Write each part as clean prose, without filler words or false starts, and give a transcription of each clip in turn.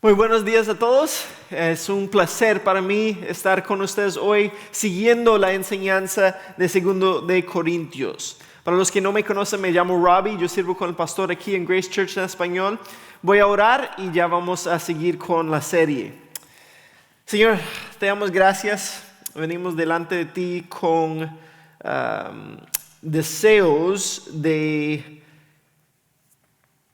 Muy buenos días a todos. Es un placer para mí estar con ustedes hoy siguiendo la enseñanza de 2 de Corintios. Para los que no me conocen, me llamo Robbie, yo sirvo con el pastor aquí en Grace Church en español. Voy a orar y ya vamos a seguir con la serie. Señor, te damos gracias. Venimos delante de ti con deseos de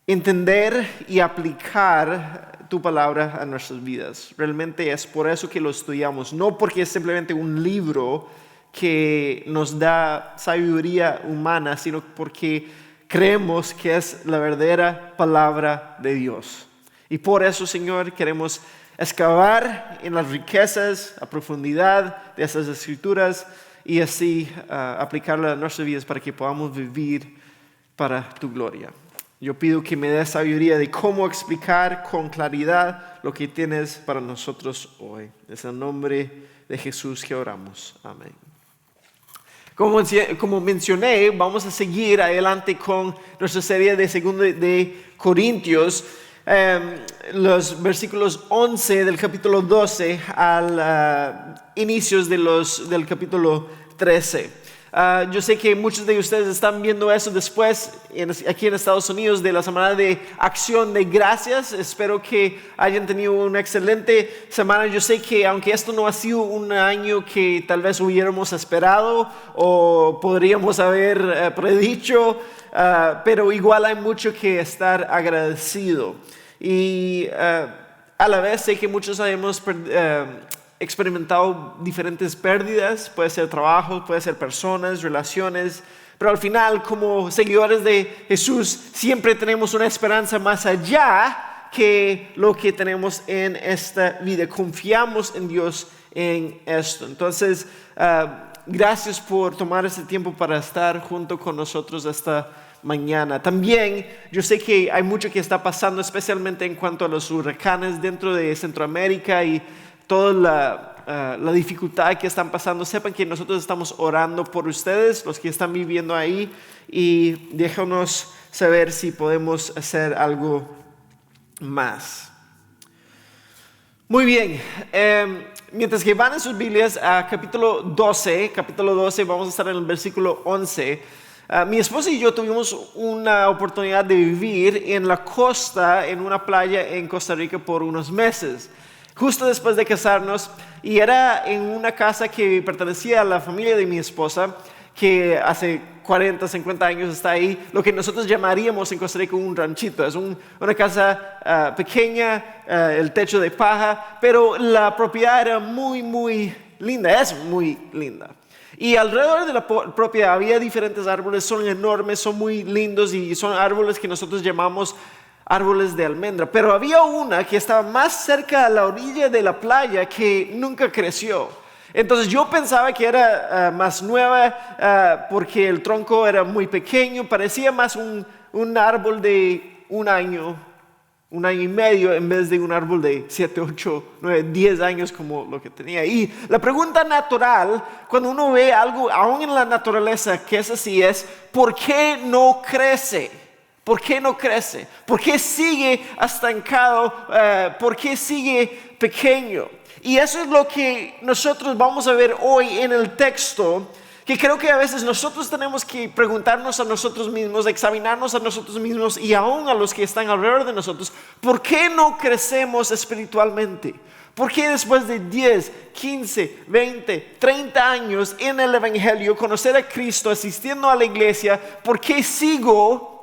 entender y aplicar tu palabra a nuestras vidas. Realmente es por eso que lo estudiamos, no porque es simplemente un libro que nos da sabiduría humana, sino porque creemos que es la verdadera palabra de Dios. Y por eso, Señor, queremos excavar en las riquezas, a profundidad de esas escrituras y así aplicarlas a nuestras vidas para que podamos vivir para tu gloria. Yo pido que me des sabiduría de cómo explicar con claridad lo que tienes para nosotros hoy. Es en el nombre de Jesús que oramos. Amén. Como mencioné, vamos a seguir adelante con nuestra serie de 2 de Corintios. Los versículos 11 del capítulo 12 al inicios del capítulo 13. Yo sé que muchos de ustedes están viendo eso después aquí en Estados Unidos de la semana de acción de gracias. Espero que hayan tenido una excelente semana. Yo sé que aunque esto no ha sido un año que tal vez hubiéramos esperado o podríamos haber predicho, pero igual hay mucho que estar agradecido. Y a la vez sé que muchos hemos experimentado diferentes pérdidas, puede ser trabajo, puede ser personas, relaciones, pero al final como seguidores de Jesús siempre tenemos una esperanza más allá que lo que tenemos en esta vida. Confiamos en Dios en esto. Entonces, gracias por tomar este tiempo para estar junto con nosotros esta mañana. También yo sé que hay mucho que está pasando, especialmente en cuanto a los huracanes dentro de Centroamérica y toda la dificultad que están pasando. Sepan que nosotros estamos orando por ustedes, los que están viviendo ahí, y déjanos saber si podemos hacer algo más. Muy bien, mientras que van en sus Biblias a capítulo 12, vamos a estar en el versículo 11. Mi esposa y yo tuvimos una oportunidad de vivir en la costa, en una playa en Costa Rica por unos meses. Justo después de casarnos, y era en una casa que pertenecía a la familia de mi esposa, que hace 40, 50 años está ahí, lo que nosotros llamaríamos en Costa Rica un ranchito. Es una casa pequeña, el techo de paja, pero la propiedad era muy, muy linda, es muy linda. Y alrededor de la propiedad había diferentes árboles, son enormes, son muy lindos y son árboles que nosotros llamamos árboles de almendra, pero había una que estaba más cerca a la orilla de la playa que nunca creció. Entonces yo pensaba que era más nueva porque el tronco era muy pequeño, parecía más un árbol de un año y medio en vez de un árbol de 7, 8, 9, 10 años como lo que tenía. Y la pregunta natural cuando uno ve algo aún en la naturaleza que es así es: ¿por qué no crece? ¿Por qué no crece? ¿Por qué sigue estancado? ¿Por qué sigue pequeño? Y eso es lo que nosotros vamos a ver hoy en el texto, que creo que a veces nosotros tenemos que preguntarnos a nosotros mismos, examinarnos a nosotros mismos y aún a los que están alrededor de nosotros. ¿Por qué no crecemos espiritualmente? ¿Por qué después de 10, 15, 20, 30 años en el Evangelio, conocer a Cristo, asistiendo a la iglesia, por qué sigo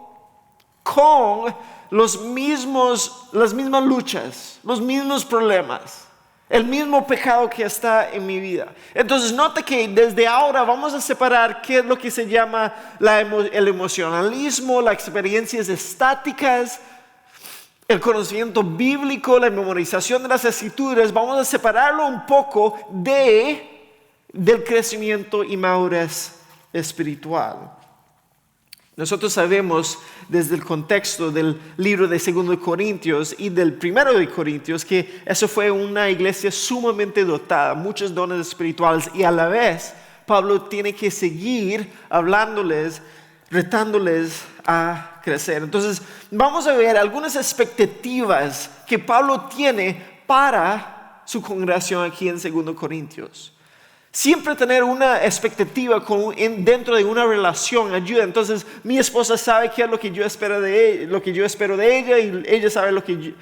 con las mismas luchas, los mismos problemas, el mismo pecado que está en mi vida? Entonces nota que desde ahora vamos a separar qué es lo que se llama el emocionalismo, las experiencias estáticas, el conocimiento bíblico, la memorización de las escrituras. Vamos a separarlo un poco del crecimiento y madurez espiritual. Nosotros sabemos desde el contexto del libro de 2 de Corintios y del 1 de Corintios que eso fue una iglesia sumamente dotada, muchos dones espirituales, y a la vez Pablo tiene que seguir hablándoles retándoles a crecer. Entonces, vamos a ver algunas expectativas que Pablo tiene para su congregación aquí en 2 Corintios. Siempre tener una expectativa dentro de una relación ayuda. Entonces, mi esposa sabe qué es lo que yo espero de ella, y ella sabe lo que yo,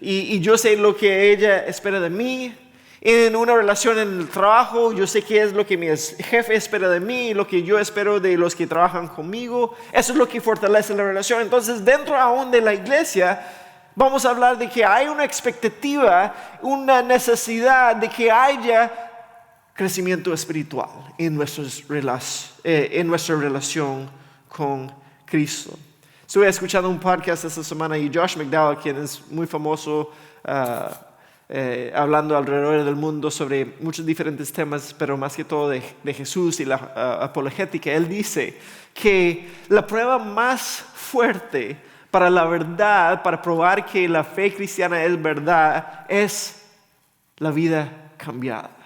y yo sé lo que ella espera de mí. En una relación en el trabajo, yo sé qué es lo que mi jefe espera de mí, lo que yo espero de los que trabajan conmigo. Eso es lo que fortalece la relación. Entonces, dentro aún de la iglesia, vamos a hablar de que hay una expectativa, una necesidad de que haya crecimiento espiritual en nuestra relación con Cristo. Estuve escuchando un podcast esta semana y Josh McDowell, quien es muy famoso, hablando alrededor del mundo sobre muchos diferentes temas, pero más que todo de Jesús y la apologética. Él dice que la prueba más fuerte para la verdad, para probar que la fe cristiana es verdad, es la vida cambiada.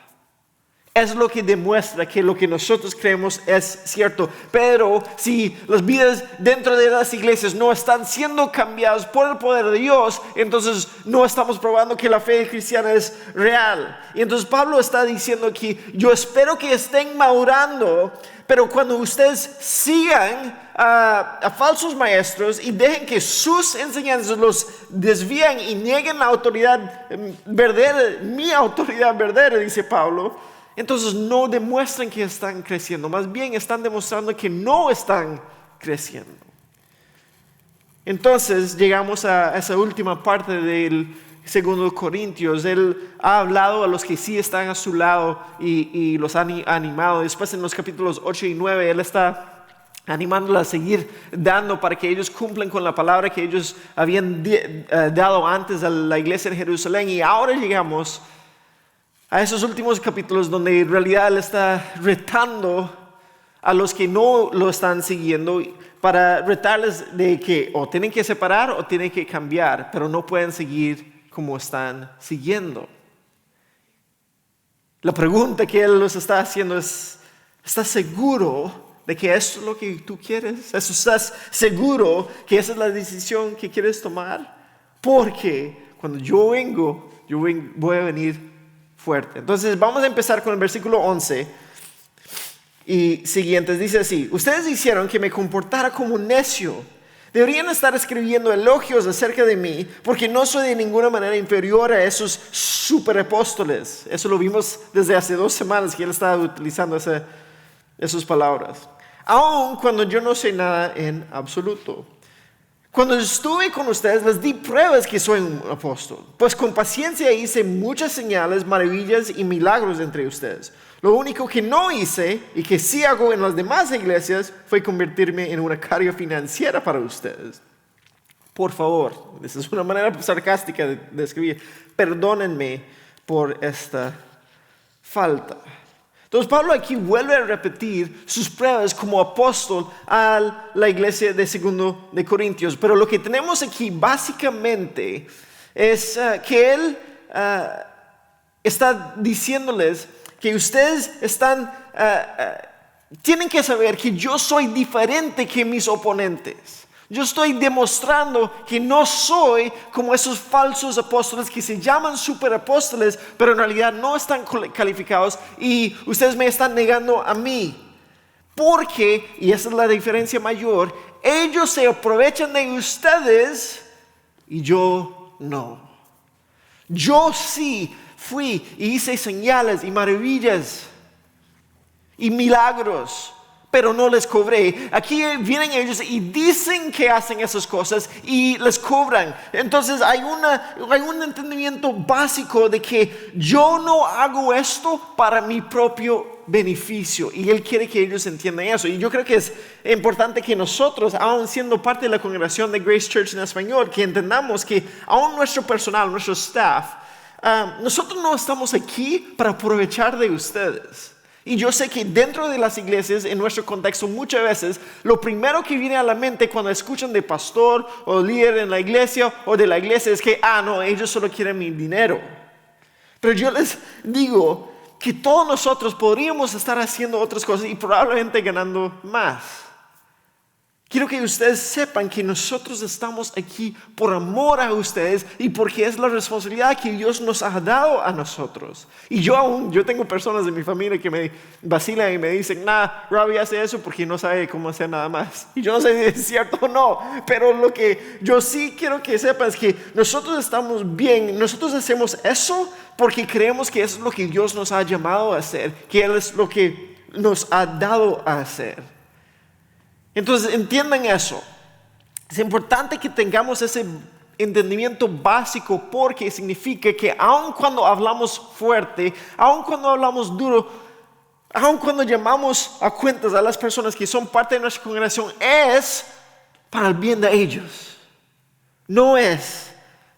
Es lo que demuestra que lo que nosotros creemos es cierto. Pero si las vidas dentro de las iglesias no están siendo cambiadas por el poder de Dios, entonces no estamos probando que la fe cristiana es real. Y entonces Pablo está diciendo aquí, yo espero que estén madurando, pero cuando ustedes sigan a falsos maestros y dejen que sus enseñanzas los desvíen y nieguen la autoridad verdadera, mi autoridad verdadera, dice Pablo, entonces no demuestran que están creciendo, más bien están demostrando que no están creciendo. Entonces llegamos a esa última parte del 2 Corintios. Él ha hablado a los que sí están a su lado y los ha animado. Después en los capítulos 8 y 9 él está animándolos a seguir dando para que ellos cumplan con la palabra que ellos habían dado antes a la iglesia en Jerusalén. Y ahora llegamos a esos últimos capítulos donde en realidad Él está retando a los que no lo están siguiendo, para retarles de que o tienen que separar o tienen que cambiar, pero no pueden seguir como están siguiendo. La pregunta que Él los está haciendo es, ¿estás seguro de que eso es lo que tú quieres? ¿Estás seguro que esa es la decisión que quieres tomar? Porque cuando yo vengo, voy a venir fuerte. Entonces vamos a empezar con el versículo 11 y siguientes. Dice así: ustedes hicieron que me comportara como un necio. Deberían estar escribiendo elogios acerca de mí, porque no soy de ninguna manera inferior a esos superapóstoles. Eso lo vimos desde hace 2 semanas que él estaba utilizando esas palabras. Aun cuando yo no sé nada en absoluto. Cuando estuve con ustedes les di pruebas que soy un apóstol, pues con paciencia hice muchas señales, maravillas y milagros entre ustedes. Lo único que no hice y que sí hago en las demás iglesias fue convertirme en una carga financiera para ustedes. Por favor, esa es una manera sarcástica de escribir, perdónenme por esta falta. Entonces Pablo aquí vuelve a repetir sus pruebas como apóstol a la iglesia de 2 de Corintios. Pero lo que tenemos aquí básicamente es que él está diciéndoles que ustedes tienen que saber que yo soy diferente que mis oponentes. Yo estoy demostrando que no soy como esos falsos apóstoles que se llaman superapóstoles, pero en realidad no están calificados y ustedes me están negando a mí. Porque, y esa es la diferencia mayor, ellos se aprovechan de ustedes y yo no. Yo sí fui y hice señales y maravillas y milagros, pero no les cobré. Aquí vienen ellos y dicen que hacen esas cosas y les cobran. Entonces hay un entendimiento básico de que yo no hago esto para mi propio beneficio, y Él quiere que ellos entiendan eso. Y yo creo que es importante que nosotros, aún siendo parte de la congregación de Grace Church en español, que entendamos que aún nuestro personal, nuestro staff, nosotros no estamos aquí para aprovechar de ustedes. Y yo sé que dentro de las iglesias, en nuestro contexto, muchas veces lo primero que viene a la mente cuando escuchan de pastor o líder en la iglesia o de la iglesia es que, no, ellos solo quieren mi dinero. Pero yo les digo que todos nosotros podríamos estar haciendo otras cosas y probablemente ganando más. Quiero que ustedes sepan que nosotros estamos aquí por amor a ustedes y porque es la responsabilidad que Dios nos ha dado a nosotros. Y yo tengo personas de mi familia que me vacilan y me dicen, Robbie hace eso porque no sabe cómo hacer nada más. Y yo no sé si es cierto o no, pero lo que yo sí quiero que sepan es que nosotros estamos bien, nosotros hacemos eso porque creemos que eso es lo que Dios nos ha llamado a hacer, que Él es lo que nos ha dado a hacer. Entonces entiendan eso. Es importante que tengamos ese entendimiento básico porque significa que aun cuando hablamos fuerte, aun cuando hablamos duro, aun cuando llamamos a cuentas a las personas que son parte de nuestra congregación, es para el bien de ellos. No es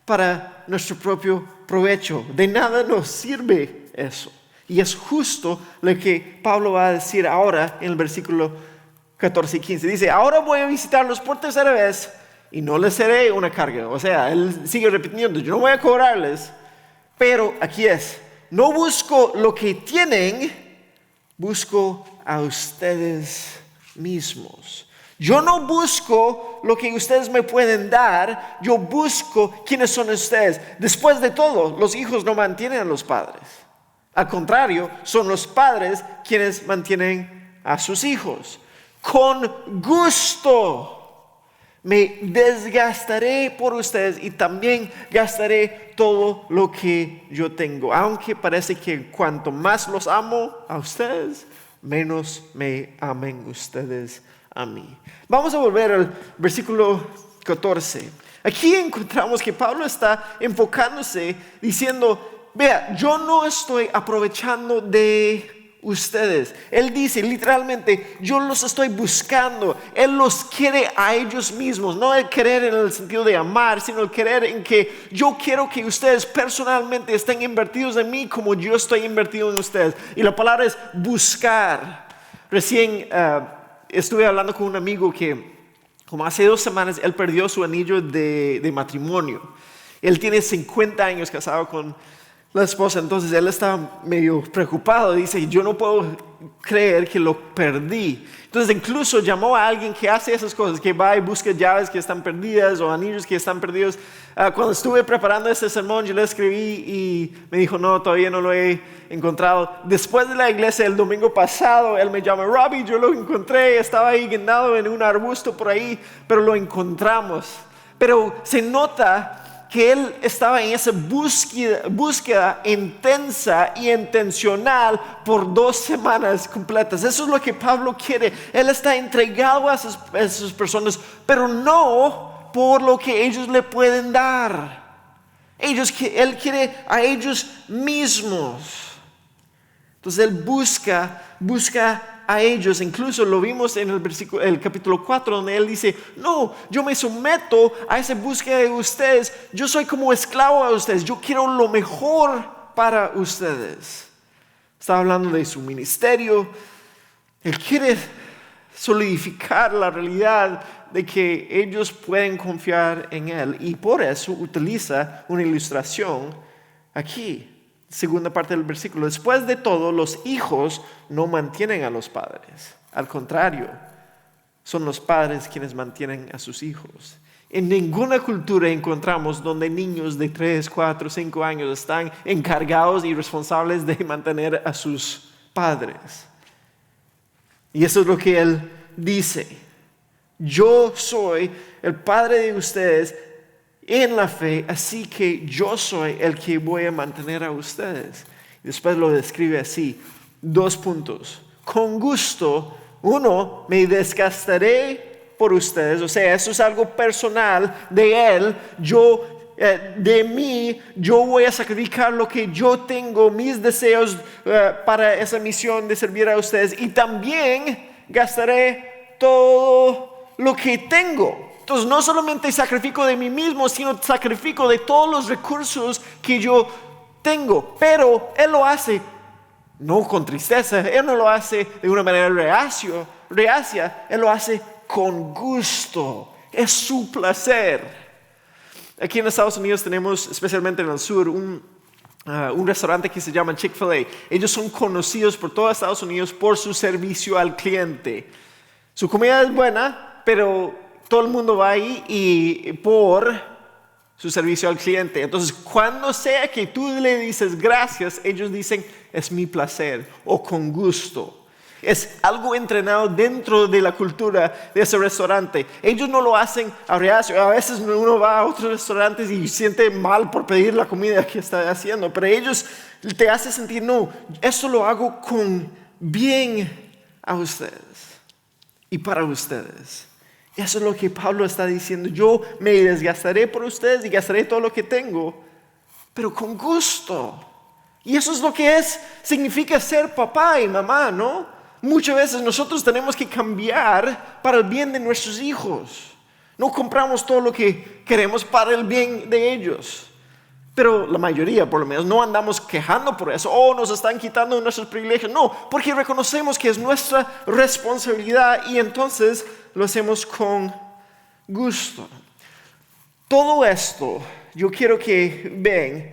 para nuestro propio provecho. De nada nos sirve eso. Y es justo lo que Pablo va a decir ahora en el versículo 14 y 15. Dice, ahora voy a visitarlos por tercera vez y no les seré una carga. O sea, él sigue repitiendo, yo no voy a cobrarles, pero aquí es, no busco lo que tienen, busco a ustedes mismos. Yo no busco lo que ustedes me pueden dar, yo busco quiénes son ustedes. Después de todo, los hijos no mantienen a los padres. Al contrario, son los padres quienes mantienen a sus hijos. Con gusto me desgastaré por ustedes y también gastaré todo lo que yo tengo. Aunque parece que cuanto más los amo a ustedes, menos me amen ustedes a mí. Vamos a volver al versículo 14. Aquí encontramos que Pablo está enfocándose diciendo, vea, yo no estoy aprovechando de ustedes. Él dice literalmente, yo los estoy buscando. Él los quiere a ellos mismos. No el querer en el sentido de amar, sino el querer en que yo quiero que ustedes personalmente estén invertidos en mí como yo estoy invertido en ustedes. Y la palabra es buscar. Recién estuve hablando con un amigo que como hace 2 semanas él perdió su anillo de matrimonio. Él tiene 50 años casado con la esposa, entonces él estaba medio preocupado, dice, yo no puedo creer que lo perdí. Entonces incluso llamó a alguien que hace esas cosas, que va y busca llaves que están perdidas o anillos que están perdidos. Cuando estuve preparando este sermón, yo le escribí y me dijo, no, todavía no lo he encontrado. Después de la iglesia, el domingo pasado, él me llama, Robbie, yo lo encontré, estaba ahí guindado en un arbusto por ahí, pero lo encontramos. Pero se nota que él estaba en esa búsqueda intensa y intencional por 2 semanas completas. Eso es lo que Pablo quiere. Él está entregado a esas personas, pero no por lo que ellos le pueden dar. Él quiere a ellos mismos. Entonces él busca a ellos. Incluso lo vimos en el capítulo 4 donde él dice, no, yo me someto a esa búsqueda de ustedes, yo soy como esclavo a ustedes, yo quiero lo mejor para ustedes. Está hablando de su ministerio. Él quiere solidificar la realidad de que ellos pueden confiar en él y por eso utiliza una ilustración aquí. Segunda parte del versículo. Después de todo, los hijos no mantienen a los padres. Al contrario, son los padres quienes mantienen a sus hijos. En ninguna cultura encontramos donde niños de 3, 4, 5 años están encargados y responsables de mantener a sus padres. Y eso es lo que él dice. Yo soy el padre de ustedes en la fe, así que yo soy el que voy a mantener a ustedes. Después lo describe así, 2 puntos. Con gusto, 1, me desgastaré por ustedes, o sea, eso es algo personal de él. De mí, yo voy a sacrificar lo que yo tengo, mis deseos para esa misión de servir a ustedes. Y también gastaré todo lo que tengo. Entonces no solamente sacrifico de mí mismo, sino sacrifico de todos los recursos que yo tengo. Pero él lo hace no con tristeza, él no lo hace de una manera reacia, él lo hace con gusto. Es su placer. Aquí en Estados Unidos tenemos, especialmente en el sur, un restaurante que se llama Chick-fil-A. Ellos son conocidos por todo Estados Unidos por su servicio al cliente. Su comida es buena, pero todo el mundo va ahí y por su servicio al cliente. Entonces, cuando sea que tú le dices gracias, ellos dicen, es mi placer o con gusto. Es algo entrenado dentro de la cultura de ese restaurante. Ellos no lo hacen a reacio. A veces uno va a otros restaurantes y siente mal por pedir la comida que está haciendo, pero ellos te hacen sentir, no, eso lo hago con bien a ustedes y para ustedes. Eso es lo que Pablo está diciendo. Yo me desgastaré por ustedes y gastaré todo lo que tengo, pero con gusto. Y eso es lo que significa ser papá y mamá, ¿no? Muchas veces nosotros tenemos que cambiar para el bien de nuestros hijos. No compramos todo lo que queremos para el bien de ellos. Pero la mayoría, por lo menos, no andamos quejando por eso. Oh, nos están quitando nuestros privilegios. No, porque reconocemos que es nuestra responsabilidad y entonces lo hacemos con gusto. Todo esto, yo quiero que vean,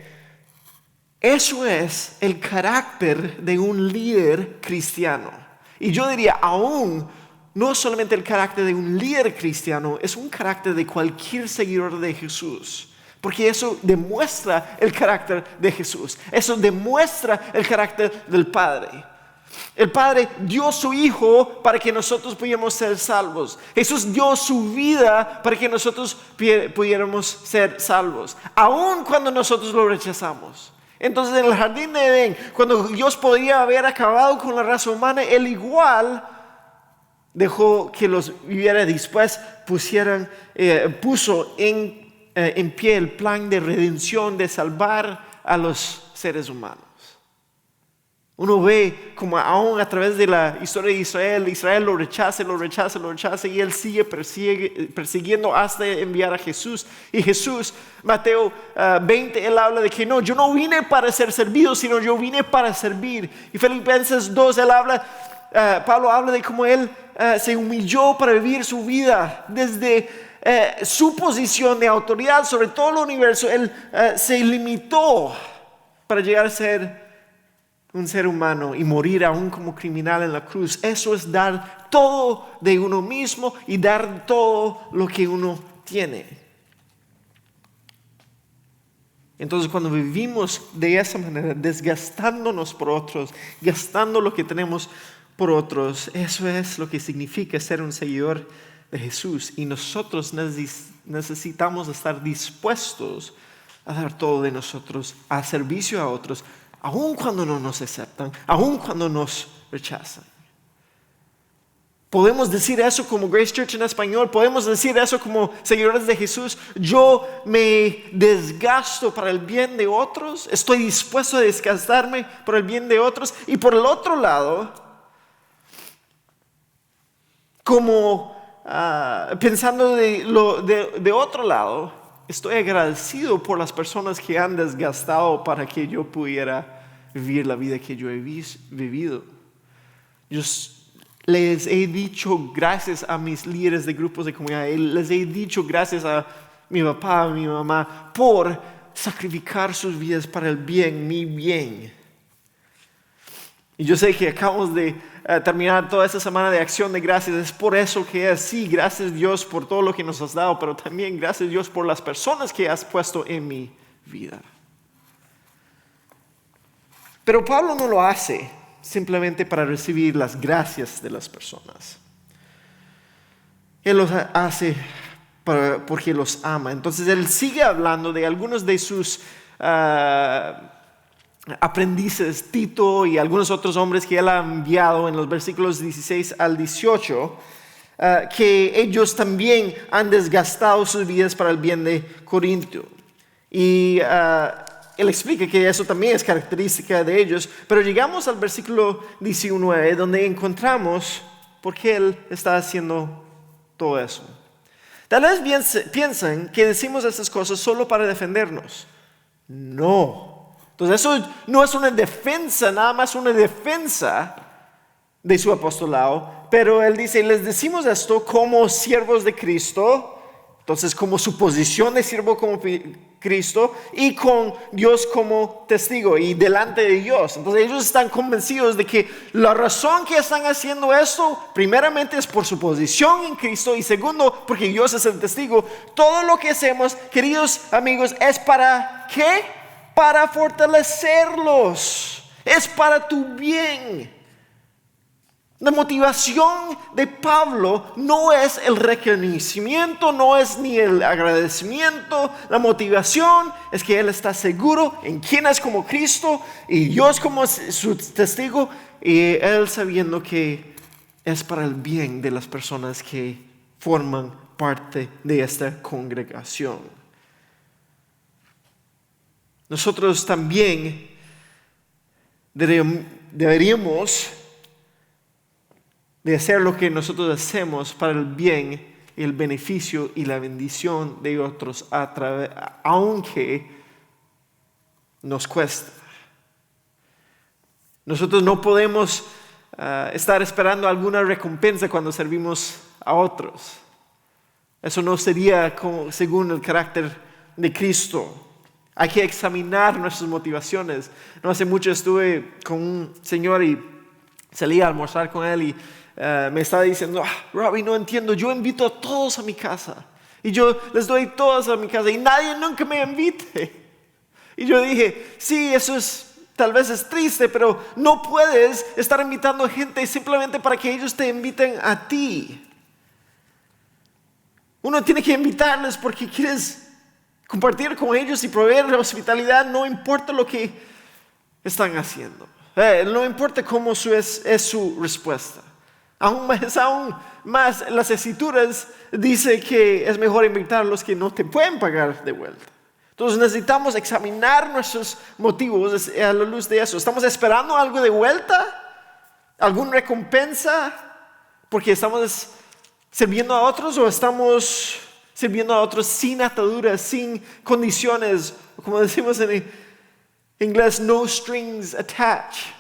eso es el carácter de un líder cristiano. Y yo diría, aún no solamente el carácter de un líder cristiano, es un carácter de cualquier seguidor de Jesús. Porque eso demuestra el carácter de Jesús. Eso demuestra el carácter del Padre. El Padre dio su Hijo para que nosotros pudiéramos ser salvos. Jesús dio su vida para que nosotros pudiéramos ser salvos. Aun cuando nosotros lo rechazamos. Entonces en el jardín de Edén, cuando Dios podría haber acabado con la raza humana, Él igual dejó que los viviera. Después puso en pie el plan de redención, de salvar a los seres humanos. Uno ve como aún a través de la historia de Israel lo rechaza y Él sigue persiguiendo hasta enviar a Jesús. Y Jesús, Mateo 20, Él habla de que no, yo no vine para ser servido, sino yo vine para servir. Y Filipenses 2, Pablo habla de cómo Él se humilló para vivir su vida desde su posición de autoridad sobre todo el universo. Él se limitó para llegar a ser un ser humano y morir aún como criminal en la cruz. Eso es dar todo de uno mismo y dar todo lo que uno tiene. Entonces cuando vivimos de esa manera, desgastándonos por otros, gastando lo que tenemos por otros, eso es lo que significa ser un seguidor de Jesús. Y nosotros necesitamos estar dispuestos a dar todo de nosotros, a servicio a otros, aun cuando no nos aceptan, aun cuando nos rechazan. Podemos decir eso como Grace Church en español, podemos decir eso como seguidores de Jesús. Yo me desgasto para el bien de otros, estoy dispuesto a desgastarme por el bien de otros. Y por el otro lado, como pensando de otro lado, estoy agradecido por las personas que han desgastado para que yo pudiera vivir la vida que yo he vivido. Yo les he dicho gracias a mis líderes de grupos de comunidad, les he dicho gracias a mi papá, a mi mamá, por sacrificar sus vidas para el bien, mi bien. Y yo sé que acabamos de terminar toda esta semana de acción de gracias. Es por eso que es, sí, gracias Dios por todo lo que nos has dado, pero también gracias Dios por las personas que has puesto en mi vida. Pero Pablo no lo hace simplemente para recibir las gracias de las personas. Él lo hace porque los ama. Entonces él sigue hablando de algunos de sus aprendices, Tito y algunos otros hombres que él ha enviado en los versículos 16 al 18, que ellos también han desgastado sus vidas para el bien de Corinto. Y él explica que eso también es característica de ellos, pero llegamos al versículo 19 donde encontramos por qué él está haciendo todo eso. Tal vez piensan que decimos estas cosas solo para defendernos. No. Entonces eso no es una defensa, nada más una defensa de su apostolado, pero él dice, les decimos esto como siervos de Cristo. Entonces como su posición de siervo como Cristo y con Dios como testigo y delante de Dios. Entonces ellos están convencidos de que la razón que están haciendo esto, primeramente es por su posición en Cristo y segundo, porque Dios es el testigo. Todo lo que hacemos, queridos amigos, es para ¿qué? Para fortalecerlos. Es para tu bien. La motivación de Pablo no es el reconocimiento, no es ni el agradecimiento. La motivación es que él está seguro en quién es como Cristo y Dios como su testigo, y él sabiendo que es para el bien de las personas que forman parte de esta congregación. Nosotros también deberíamos de hacer lo que nosotros hacemos para el bien, el beneficio y la bendición de otros, aunque nos cuesta. Nosotros no podemos estar esperando alguna recompensa cuando servimos a otros. Eso no sería según el carácter de Cristo. Hay que examinar nuestras motivaciones. No hace mucho estuve con un señor y salí a almorzar con él y me estaba diciendo, Robbie, no entiendo, yo invito a todos a mi casa y yo les doy todos a mi casa y nadie nunca me invite. Y yo dije, sí, eso tal vez es triste, pero no puedes estar invitando a gente simplemente para que ellos te inviten a ti. Uno tiene que invitarles porque quieres compartir con ellos y proveer hospitalidad, no importa lo que están haciendo. No importa cómo es su respuesta. Aún más las escrituras dice que es mejor invitar a los que no te pueden pagar de vuelta. Entonces necesitamos examinar nuestros motivos a la luz de eso. ¿Estamos esperando algo de vuelta? ¿Alguna recompensa? ¿Porque estamos sirviendo a otros o estamos sirviendo a otros sin ataduras, sin condiciones? Como decimos en inglés, no strings attached.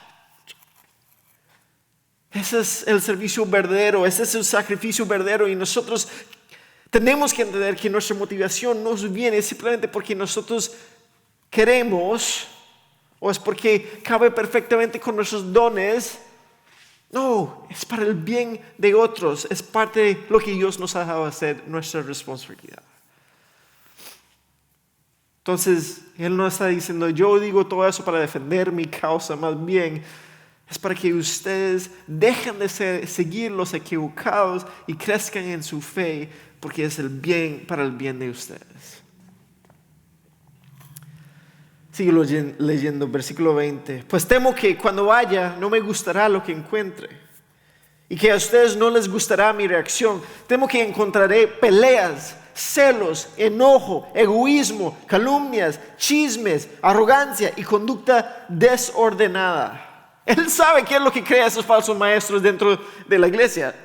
Ese es el servicio verdadero, ese es el sacrificio verdadero y nosotros tenemos que entender que nuestra motivación no viene simplemente porque nosotros queremos o es porque cabe perfectamente con nuestros dones. No, es para el bien de otros, es parte de lo que Dios nos ha dejado hacer, nuestra responsabilidad. Entonces, Él no está diciendo, yo digo todo eso para defender mi causa, más bien es para que ustedes dejen de seguir los equivocados y crezcan en su fe, porque es el bien para el bien de ustedes. Sigo leyendo, versículo 20. Pues temo que cuando vaya no me gustará lo que encuentre y que a ustedes no les gustará mi reacción. Temo que encontraré peleas, celos, enojo, egoísmo, calumnias, chismes, arrogancia y conducta desordenada. Él sabe qué es lo que crean esos falsos maestros dentro de la iglesia.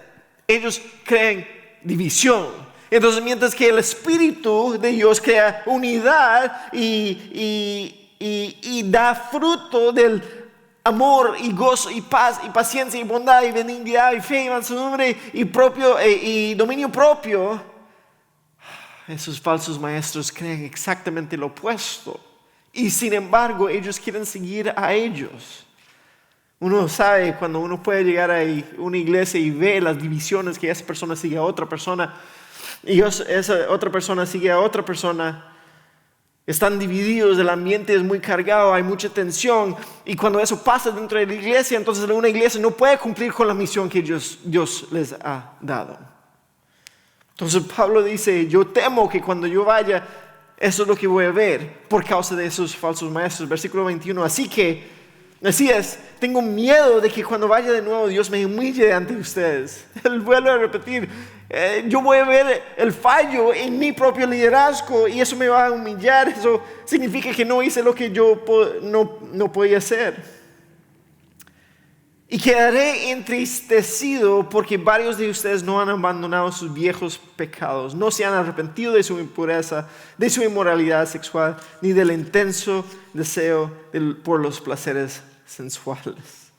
Ellos crean división. Entonces, mientras que el Espíritu de Dios crea unidad y da fruto del amor y gozo y paz y paciencia y bondad y benignidad y fe y mansedumbre y dominio propio, esos falsos maestros creen exactamente lo opuesto. Y sin embargo, ellos quieren seguir a ellos. Uno sabe cuando uno puede llegar a una iglesia y ve las divisiones que esa persona sigue a otra persona y esa otra persona sigue a otra persona. Están divididos, el ambiente es muy cargado, hay mucha tensión y cuando eso pasa dentro de la iglesia, entonces una iglesia no puede cumplir con la misión que Dios les ha dado. Entonces Pablo dice, yo temo que cuando yo vaya, eso es lo que voy a ver por causa de esos falsos maestros. Versículo 21, así es, tengo miedo de que cuando vaya de nuevo Dios me humille ante ustedes. Él vuelve a repetir, yo voy a ver el fallo en mi propio liderazgo y eso me va a humillar. Eso significa que no hice lo que yo no podía hacer. Y quedaré entristecido porque varios de ustedes no han abandonado sus viejos pecados, no se han arrepentido de su impureza, de su inmoralidad sexual, ni del intenso deseo por los placeres sensuales.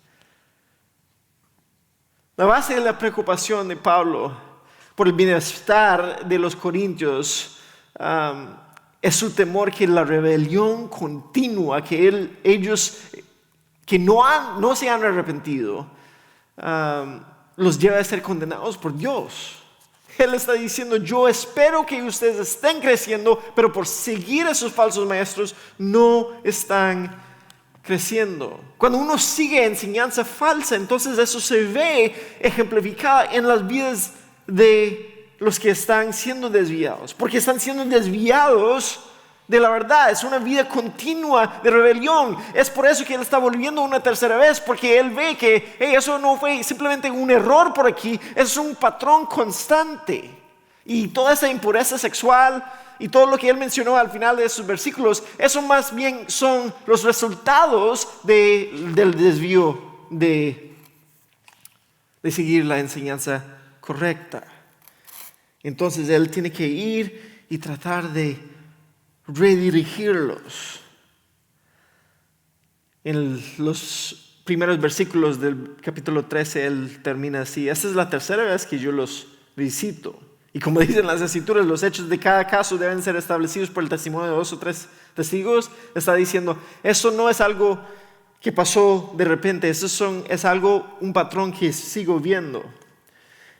La base de la preocupación de Pablo por el bienestar de los corintios es su temor que la rebelión continua, que ellos que no se han arrepentido, los lleva a ser condenados por Dios. Él está diciendo, yo espero que ustedes estén creciendo, pero por seguir a esos falsos maestros no están creciendo. Cuando uno sigue enseñanza falsa, entonces eso se ve ejemplificado en las vidas de los que están siendo desviados, porque están siendo desviados de la verdad. Es una vida continua de rebelión. Es por eso que él está volviendo una tercera vez, porque él ve que eso no fue simplemente un error por aquí, es un patrón constante. Y toda esa impureza sexual y todo lo que él mencionó al final de esos versículos, eso más bien son los resultados del desvío de seguir la enseñanza correcta. Entonces él tiene que ir y tratar de redirigirlos. En los primeros versículos del capítulo 13 él termina así: esta es la tercera vez que yo los visito. Y como dicen las escrituras, los hechos de cada caso deben ser establecidos por el testimonio de 2 o 3 testigos. Está diciendo, eso no es algo que pasó de repente, es algo, un patrón que sigo viendo.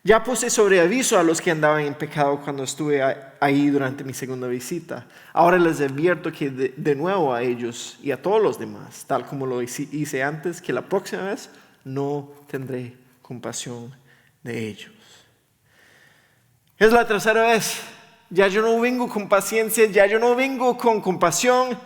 Ya puse sobre aviso a los que andaban en pecado cuando estuve ahí durante mi segunda visita. Ahora les advierto que de nuevo a ellos y a todos los demás, tal como lo hice antes, que la próxima vez no tendré compasión de ellos. Es la tercera vez. Ya yo no vengo con paciencia, ya yo no vengo con compasión,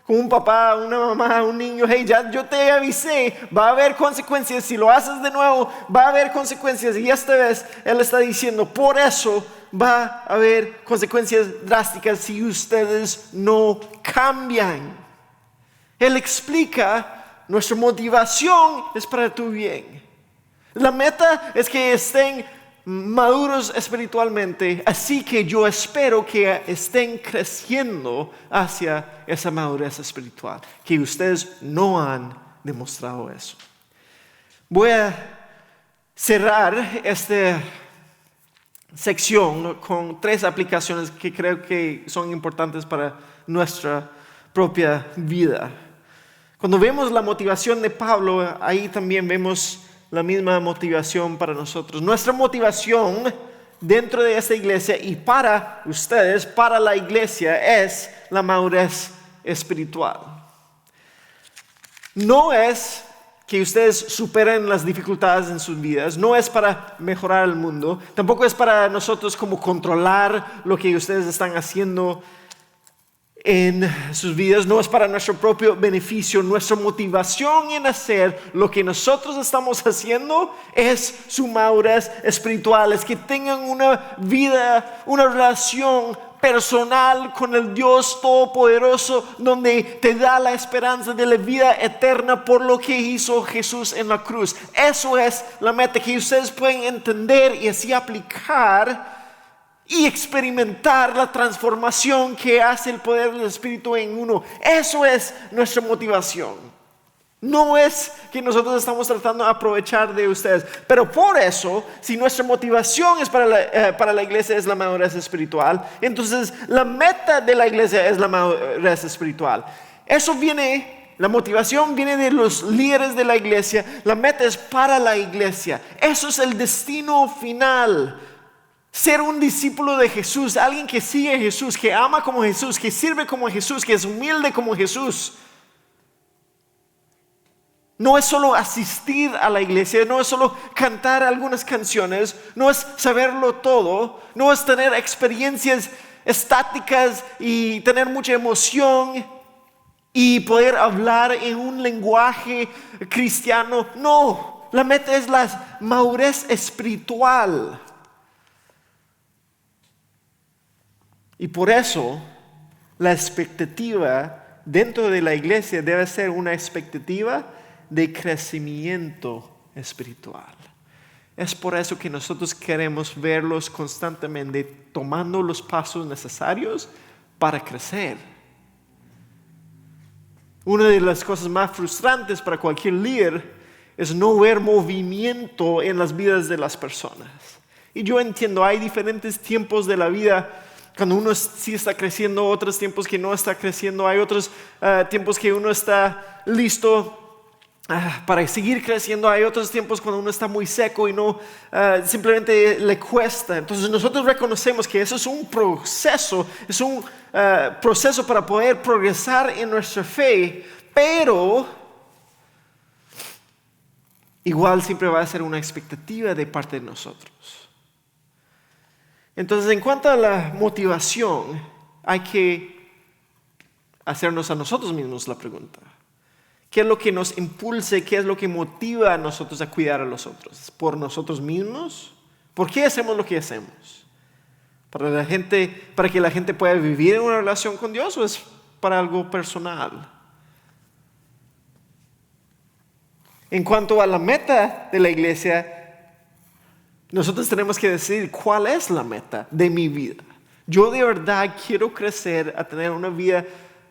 con un papá, una mamá, un niño. Hey, ya yo te avisé, va a haber consecuencias. Si lo haces de nuevo, va a haber consecuencias. Y esta vez Él está diciendo, por eso va a haber consecuencias drásticas si ustedes no cambian. Él explica, nuestra motivación es para tu bien. La meta es que estén maduros espiritualmente, así que yo espero que estén creciendo hacia esa madurez espiritual, que ustedes no han demostrado eso. Voy a cerrar esta sección con 3 aplicaciones que creo que son importantes para nuestra propia vida. Cuando vemos la motivación de Pablo, ahí también vemos la misma motivación para nosotros. Nuestra motivación dentro de esta iglesia y para ustedes, para la iglesia, es la madurez espiritual. No es que ustedes superen las dificultades en sus vidas, no es para mejorar el mundo, tampoco es para nosotros como controlar lo que ustedes están haciendo en sus vidas, no es para nuestro propio beneficio. Nuestra motivación en hacer lo que nosotros estamos haciendo es su madurez espiritual, es que tengan una vida, una relación personal con el Dios Todopoderoso, donde te da la esperanza de la vida eterna por lo que hizo Jesús en la cruz. Eso es la meta, que ustedes pueden entender y así aplicar y experimentar la transformación que hace el poder del Espíritu en uno. Eso es nuestra motivación. No es que nosotros estamos tratando de aprovechar de ustedes, pero por eso, si nuestra motivación es para la iglesia es la madurez espiritual, entonces la meta de la iglesia es la madurez espiritual. La motivación viene de los líderes de la iglesia, la meta es para la iglesia. Eso es el destino final. Ser un discípulo de Jesús, alguien que sigue a Jesús, que ama como Jesús, que sirve como Jesús, que es humilde como Jesús. No es solo asistir a la iglesia, no es solo cantar algunas canciones, no es saberlo todo, no es tener experiencias estáticas y tener mucha emoción y poder hablar en un lenguaje cristiano. No, la meta es la madurez espiritual. Y por eso la expectativa dentro de la iglesia debe ser una expectativa de crecimiento espiritual. Es por eso que nosotros queremos verlos constantemente tomando los pasos necesarios para crecer. Una de las cosas más frustrantes para cualquier líder es no ver movimiento en las vidas de las personas. Y yo entiendo, hay diferentes tiempos de la vida cuando uno sí está creciendo, otros tiempos que no está creciendo, hay otros tiempos que uno está listo para seguir creciendo, hay otros tiempos cuando uno está muy seco y no simplemente le cuesta. Entonces nosotros reconocemos que eso es un proceso, es un proceso para poder progresar en nuestra fe, pero igual siempre va a ser una expectativa de parte de nosotros. Entonces, en cuanto a la motivación, hay que hacernos a nosotros mismos la pregunta: ¿qué es lo que nos impulse? ¿Qué es lo que motiva a nosotros a cuidar a los otros? ¿Es por nosotros mismos? ¿Por qué hacemos lo que hacemos? ¿Para que la gente pueda vivir en una relación con Dios, o es para algo personal? En cuanto a la meta de la iglesia, nosotros tenemos que decidir cuál es la meta de mi vida. Yo de verdad quiero crecer a tener una vida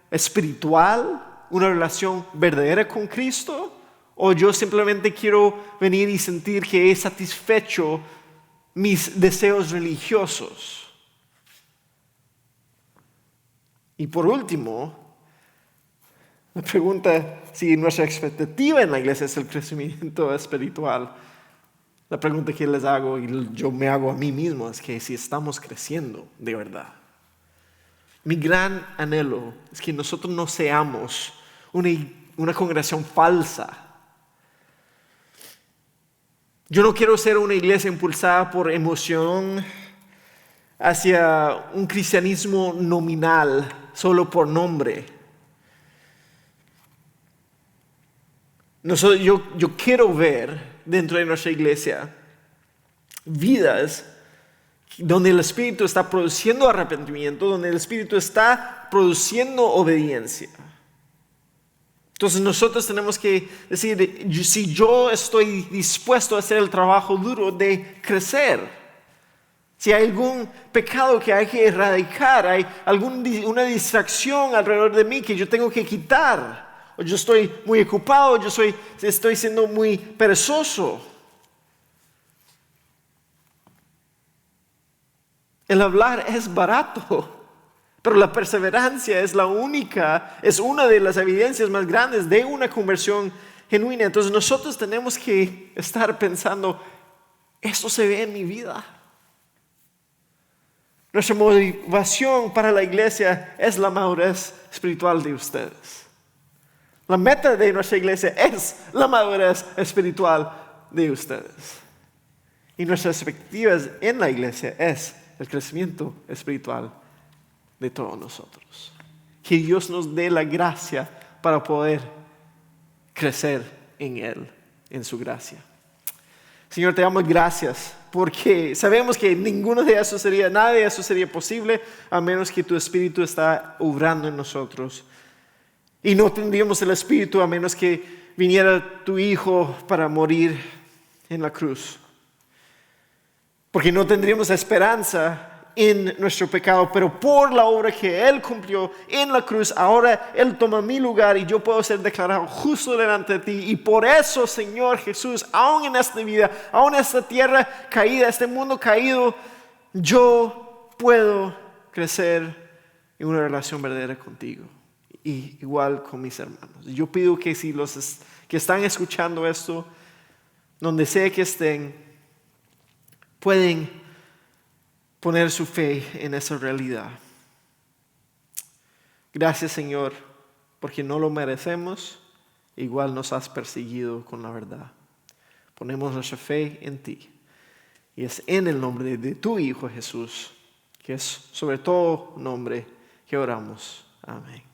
espiritual, una relación verdadera con Cristo, o yo simplemente quiero venir y sentir que he satisfecho mis deseos religiosos. Y por último, me pregunta si nuestra expectativa en la iglesia es el crecimiento espiritual. La pregunta que les hago y yo me hago a mí mismo es que si estamos creciendo de verdad. Mi gran anhelo es que nosotros no seamos una congregación falsa. Yo no quiero ser una iglesia impulsada por emoción hacia un cristianismo nominal, solo por nombre. Yo quiero ver dentro de nuestra iglesia vidas donde el Espíritu está produciendo arrepentimiento, donde el Espíritu está produciendo obediencia. Entonces nosotros tenemos que decir, si yo estoy dispuesto a hacer el trabajo duro de crecer, si hay algún pecado que hay que erradicar, hay una distracción alrededor de mí que yo tengo que quitar, o yo estoy muy ocupado, estoy siendo muy perezoso. El hablar es barato, pero la perseverancia es una de las evidencias más grandes de una conversión genuina. Entonces nosotros tenemos que estar pensando, esto se ve en mi vida. Nuestra motivación para la iglesia es la madurez espiritual de ustedes. La meta de nuestra iglesia es la madurez espiritual de ustedes. Y nuestras expectativas en la iglesia es el crecimiento espiritual de todos nosotros. Que Dios nos dé la gracia para poder crecer en Él, en su gracia. Señor, te damos gracias porque sabemos que nada de eso sería posible a menos que tu Espíritu está obrando en nosotros. Y no tendríamos el Espíritu a menos que viniera tu Hijo para morir en la cruz. Porque no tendríamos esperanza en nuestro pecado, pero por la obra que Él cumplió en la cruz, ahora Él toma mi lugar y yo puedo ser declarado justo delante de ti. Y por eso, Señor Jesús, aún en esta vida, aún en esta tierra caída, este mundo caído, yo puedo crecer en una relación verdadera contigo. Y igual con mis hermanos. Yo pido que si los que están escuchando esto, donde sea que estén, pueden poner su fe en esa realidad. Gracias, Señor, porque no lo merecemos, igual nos has perseguido con la verdad. Ponemos nuestra fe en ti. Y es en el nombre de tu Hijo Jesús, que es sobre todo nombre, que oramos. Amén.